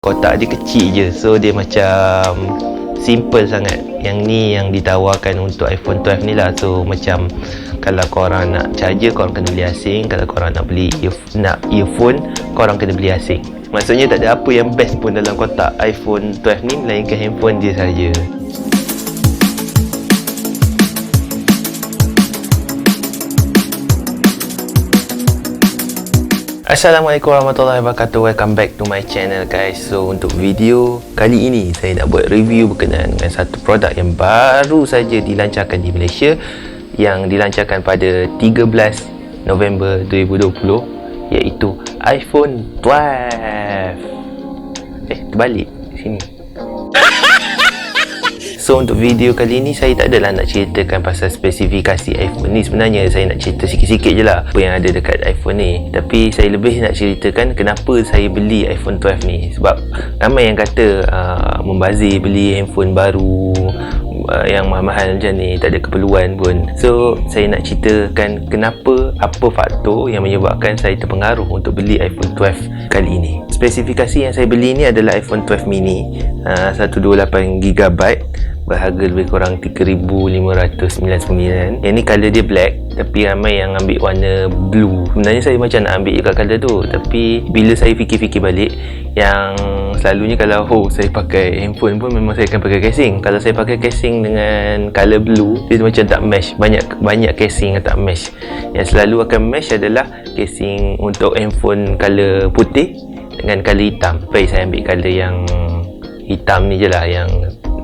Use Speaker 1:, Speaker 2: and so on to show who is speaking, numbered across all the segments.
Speaker 1: Kotak dia kecil je, so dia macam simple sangat. Yang ni yang ditawarkan untuk iPhone 12 ni lah. So macam kalau korang nak charger, korang kena beli asing. Kalau korang nak beli earphone, korang kena beli asing. Maksudnya tak ada apa yang best pun dalam kotak iPhone 12 ni melainkan handphone dia saja. Assalamualaikum warahmatullahi wabarakatuh. Welcome back to my channel guys. So untuk video kali ini saya nak buat review berkenaan dengan satu produk yang baru saja dilancarkan di Malaysia, yang dilancarkan pada 13 November 2020, iaitu iPhone 12. Terbalik sini. So untuk video kali ni saya tak adalah nak ceritakan pasal spesifikasi iPhone ni. Sebenarnya saya nak cerita sikit-sikit je lah apa yang ada dekat iPhone ni. Tapi saya lebih nak ceritakan kenapa saya beli iPhone 12 ni. Sebab ramai yang kata membazir beli handphone baru yang mahal-mahal macam ni, tak ada keperluan pun. So saya nak ceritakan kenapa, apa faktor yang menyebabkan saya terpengaruh untuk beli iPhone 12 kali ini. Spesifikasi yang saya beli ni adalah iPhone 12 mini 128GB, berharga lebih kurang 3,599. Yang ni colour dia black, tapi ramai yang ambil warna blue. Sebenarnya saya macam nak ambil juga colour tu, tapi bila saya fikir-fikir balik, yang selalunya kalau saya pakai handphone pun memang saya akan pakai casing. Kalau saya pakai casing dengan colour blue, dia macam tak match. Banyak casing yang tak match. Yang selalu akan match adalah casing untuk handphone colour putih dengan colour hitam. Baik, saya ambil colour yang hitam ni je lah, yang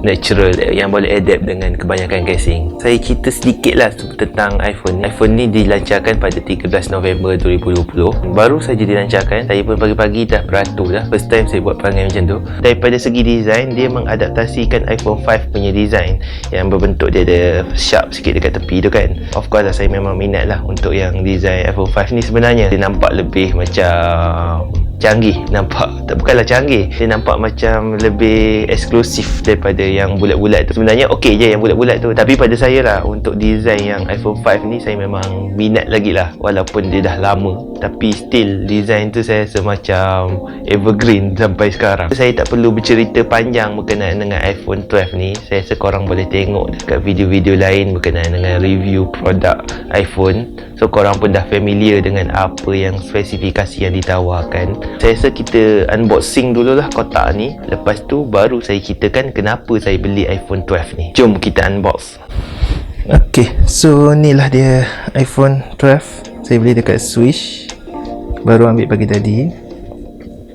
Speaker 1: natural, yang boleh adapt dengan kebanyakan casing. Saya cerita sedikit lah tentang iPhone. iPhone ni dilancarkan pada 13 November 2020. Baru saja dilancarkan, saya pun pagi-pagi dah beratur dah. First time saya buat perangai macam tu. Daripada segi design, dia mengadaptasikan iPhone 5 punya design, yang berbentuk dia ada sharp sikit dekat tepi tu kan. Of course lah, saya memang minat lah untuk yang design iPhone 5 ni. Sebenarnya dia nampak lebih macam canggih, bukanlah canggih, dia nampak macam lebih eksklusif daripada yang bulat-bulat tu. Sebenarnya okey je yang bulat-bulat tu, tapi pada saya lah, untuk design yang iPhone 5 ni saya memang minat lagi lah. Walaupun dia dah lama, tapi still design tu saya rasa macam evergreen sampai sekarang. Saya tak perlu bercerita panjang berkenaan dengan iPhone 12 ni. Saya rasa korang boleh tengok dekat video-video lain berkenaan dengan review produk iPhone. So korang pun dah familiar dengan apa yang spesifikasi yang ditawarkan. Saya rasa kita unboxing dululah kotak ni. Lepas tu baru saya ceritakan kenapa saya beli iPhone 12 ni. Jom kita unbox. Okay, so ni lah dia iPhone 12. Saya beli dekat Swish, baru ambil pagi tadi.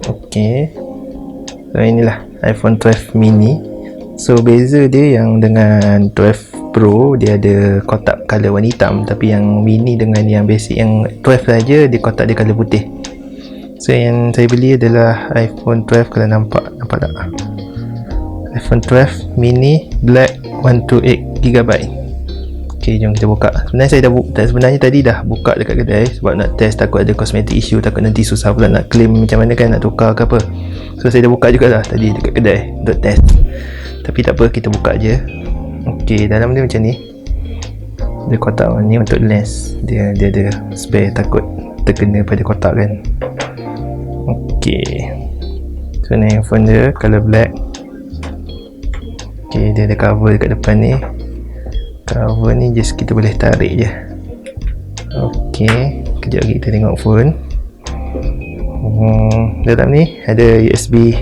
Speaker 1: Okay, so inilah iPhone 12 mini. So beza dia yang dengan 12 Pro, dia ada kotak colour warna hitam. Tapi yang mini dengan yang basic yang 12 saja, dia kotak dia colour putih. So yang saya beli adalah iPhone 12. Kalau nampak tak? iPhone 12 mini black 128GB. Okay, jom kita buka. Sebenarnya tadi dah buka dekat kedai sebab nak test, takut ada cosmetic issue, takut nanti susah pula nak claim macam mana kan, nak tukar ke apa. So saya dah buka jugalah tadi dekat kedai untuk test. Tapi tak apa, kita buka je. Okay, dalam dia macam ni. Dia kotak ni untuk lens. Dia ada spare, takut terkena pada kotak kan. Okay, so ni handphone dia color black. Okay, dia ada cover dekat depan ni. Cover ni just kita boleh tarik je. Okay, kejap lagi kita tengok phone. Dalam ni ada USB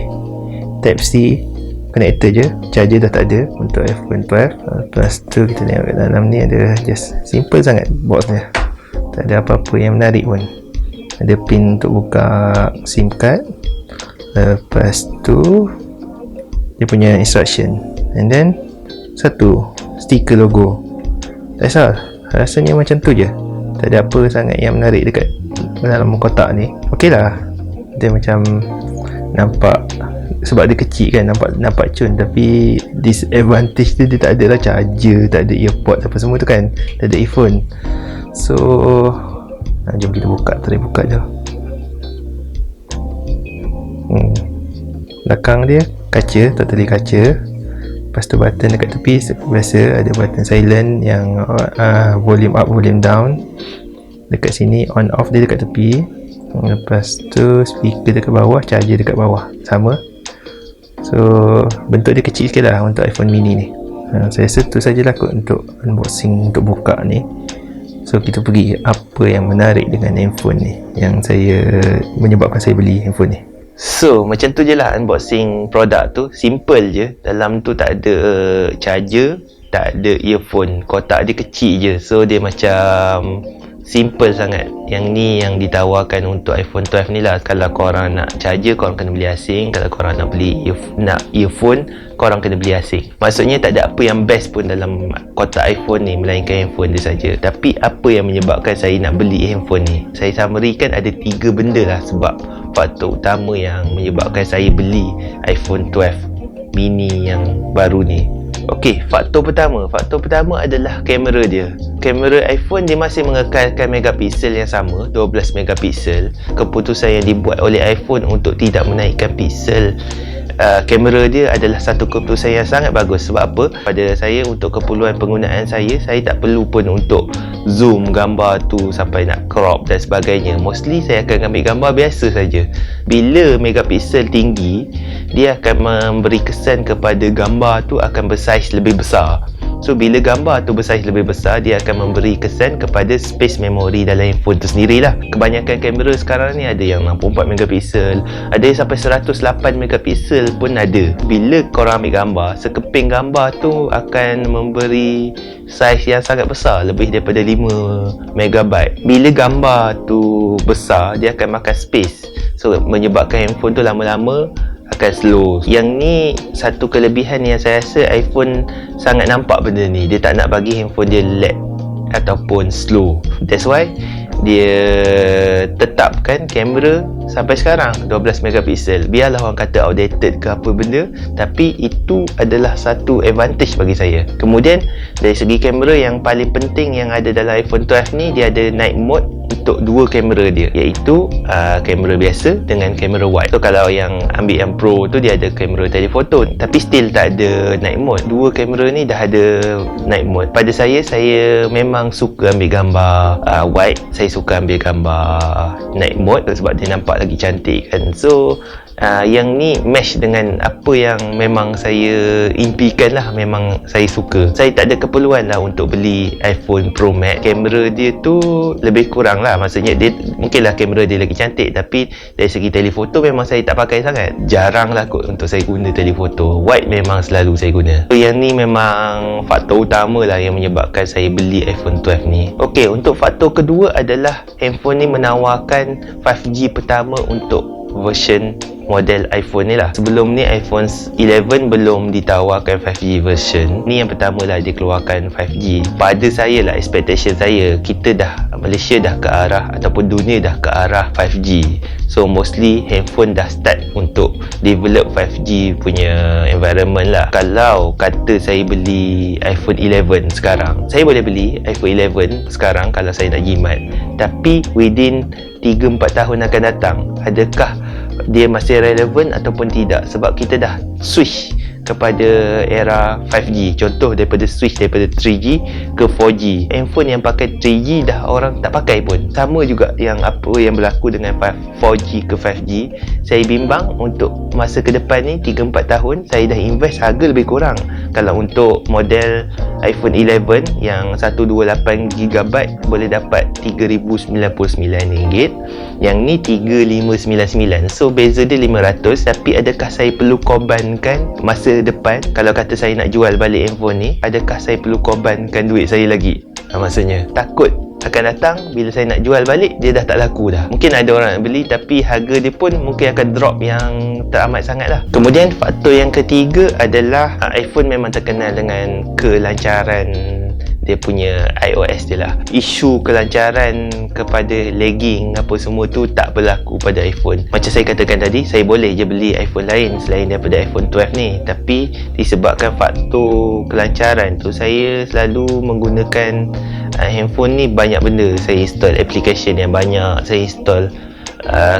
Speaker 1: Type-C connector je, charger dah tak ada untuk iPhone 12. Lepas tu kita tengok kat dalam ni ada just simple sangat box dia. Tak ada apa-apa yang menarik pun. Ada pin untuk buka SIM card. Lepas tu dia punya instruction, and then satu stiker logo. Tak salah, rasanya macam tu je. Tak ada apa sangat yang menarik dekat dalam kotak ni. Okey lah, dia macam nampak, sebab dia kecil kan, nampak cun. Tapi disadvantage dia tak ada lah charger, tak ada earpod apa semua tu kan, tak ada earphone. So jom kita buka. Tadi buka je. Belakang dia kaca, totally kaca. Lepas tu button dekat tepi biasa, ada button silent yang volume up, volume down. Dekat sini on off dia dekat tepi. Lepas tu speaker dekat bawah, charger dekat bawah, sama. So bentuk dia kecil sikit lah untuk iPhone mini ni. Saya rasa tu sajalah kot untuk unboxing untuk buka ni. So kita pergi apa yang menarik dengan handphone ni yang menyebabkan saya beli handphone ni. So macam tu je lah unboxing produk tu. Simple je. Dalam tu tak ada charger, tak ada earphone. Kotak dia kecil je. So dia macam simple sangat. Yang ni yang ditawarkan untuk iPhone 12 ni lah. Kalau korang nak charger, korang kena beli asing. Kalau korang nak beli earphone, korang kena beli asing. Maksudnya tak ada apa yang best pun dalam kotak iPhone ni, melainkan handphone dia saja. Tapi apa yang menyebabkan saya nak beli handphone ni? Saya summary kan ada 3 benda lah sebab faktor utama yang menyebabkan saya beli iPhone 12 mini yang baru ni. Okey, faktor pertama adalah kamera dia. Kamera iPhone dia masih mengekalkan megapiksel yang sama, 12 megapiksel. Keputusan yang dibuat oleh iPhone untuk tidak menaikkan piksel kamera dia adalah satu keputusan yang sangat bagus. Sebab apa? Pada saya, untuk keperluan penggunaan saya tak perlu pun untuk zoom gambar tu sampai nak crop dan sebagainya. Mostly saya akan ambil gambar biasa saja. Bila megapiksel tinggi, dia akan memberi kesan kepada gambar tu akan bersaiz lebih besar. So bila gambar tu bersaiz lebih besar, dia akan memberi kesan kepada space memori dalam handphone tu sendirilah. Kebanyakan kamera sekarang ni ada yang 64 megapiksel, ada yang sampai 108 megapiksel pun ada. Bila korang ambil gambar, sekeping gambar tu akan memberi saiz yang sangat besar, lebih daripada 5 megabyte. Bila gambar tu besar, dia akan makan space. So menyebabkan handphone tu lama-lama akan slow. Yang ni satu kelebihan yang saya rasa iPhone sangat nampak benda ni. Dia tak nak bagi handphone dia lag ataupun slow. That's why dia tetapkan kamera sampai sekarang 12 megapiksel. Biarlah orang kata outdated ke apa benda, tapi itu adalah satu advantage bagi saya. Kemudian dari segi kamera, yang paling penting yang ada dalam iPhone 12 ni, dia ada night mode untuk dua kamera dia, iaitu kamera biasa dengan kamera wide. So kalau yang ambil yang pro tu, dia ada kamera telefoto, tapi still tak ada night mode. Dua kamera ni dah ada night mode. Pada saya memang suka ambil gambar wide. Saya suka ambil gambar night mode sebab dia nampak lagi cantik kan. So yang ni match dengan apa yang memang saya impikan lah. Memang saya suka. Saya tak ada keperluan lah untuk beli iPhone Pro Max. Kamera dia tu lebih kurang lah. Maksudnya dia mungkinlah kamera dia lagi cantik, tapi dari segi telefoto memang saya tak pakai sangat. Jarang lah kot untuk saya guna telefoto. Wide memang selalu saya guna. So yang ni memang faktor utama lah yang menyebabkan saya beli iPhone 12 ni. Ok, untuk faktor kedua adalah handphone ni menawarkan 5G pertama untuk version model iPhone ni lah. Sebelum ni iPhone 11 belum ditawarkan 5G version. Ni yang pertama lah dia keluarkan 5G. Pada saya lah, expectation saya, kita dah, Malaysia dah ke arah ataupun dunia dah ke arah 5G. So mostly handphone dah start untuk develop 5G punya environment lah. Kalau kata saya beli iPhone 11 sekarang, saya boleh beli iPhone 11 sekarang kalau saya nak jimat. Tapi within 3-4 tahun akan datang, adakah dia masih relevan ataupun tidak? Sebab kita dah switch kepada era 5G. Contoh daripada switch daripada 3G ke 4G. Handphone yang pakai 3G dah orang tak pakai pun. Sama juga yang apa yang berlaku dengan 4G ke 5G. Saya bimbang untuk masa ke depan ni 3-4 tahun saya dah invest harga lebih kurang. Kalau untuk model iPhone 11 yang 128GB boleh dapat RM3,099. Yang ni 3,599. So beza dia 500. Tapi adakah saya perlu korbankan masa depan? Kalau kata saya nak jual balik handphone ni, adakah saya perlu korbankan duit saya lagi? Maksudnya takut akan datang bila saya nak jual balik dia dah tak laku dah. Mungkin ada orang nak beli tapi harga dia pun mungkin akan drop yang teramat sangat lah. Kemudian faktor yang ketiga adalah iPhone memang terkenal dengan kelancaran dia punya iOS dia lah. Isu kelancaran kepada lagging apa semua tu tak berlaku pada iPhone. Macam saya katakan tadi, saya boleh je beli iPhone lain selain daripada iPhone 12 ni, tapi disebabkan faktor kelancaran tu, saya selalu menggunakan handphone ni banyak benda. Saya install application yang banyak, saya install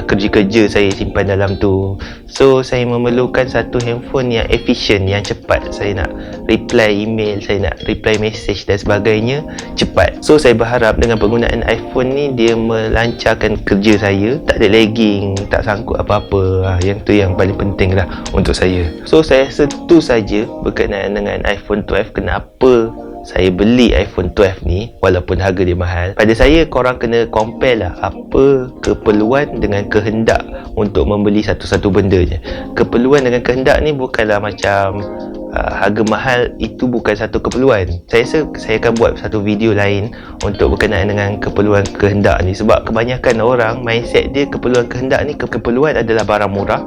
Speaker 1: kerja-kerja saya simpan dalam tu. So saya memerlukan satu handphone yang efisien, yang cepat. Saya nak reply email, saya nak reply message dan sebagainya cepat. So saya berharap dengan penggunaan iPhone ni dia melancarkan kerja saya, tak ada lagging, tak sangkut apa-apa. Yang tu yang paling penting lah untuk saya. So saya rasa tu saja berkenaan dengan iPhone 12. Kenapa saya beli iPhone 12 ni walaupun harga dia mahal. Pada saya, korang kena compare lah apa keperluan dengan kehendak untuk membeli satu-satu benda je. Keperluan dengan kehendak ni bukanlah macam harga mahal itu bukan satu keperluan. Saya rasa saya akan buat satu video lain untuk berkenaan dengan keperluan kehendak ni, sebab kebanyakan orang mindset dia keperluan kehendak ni, keperluan adalah barang murah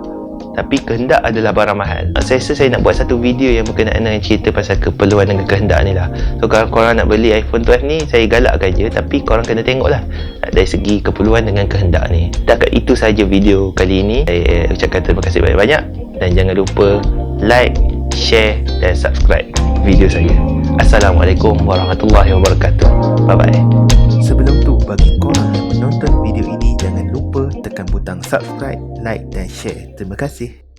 Speaker 1: tapi kehendak adalah barang mahal. Saya rasa saya nak buat satu video yang berkenaan dengan cerita pasal keperluan dengan kehendak ni lah. So kalau korang nak beli iPhone 12 ni, saya galakkan je, tapi korang kena tengok lah dari segi keperluan dengan kehendak ni. Setakat itu saja video kali ini. Saya ucapkan terima kasih banyak-banyak dan jangan lupa like, share dan subscribe video saya. Assalamualaikum warahmatullahi wabarakatuh. Bye bye.
Speaker 2: Sebelum tu, bagi korang yang menonton video ini, jangan lupa tekan butang subscribe, like dan share. Terima kasih.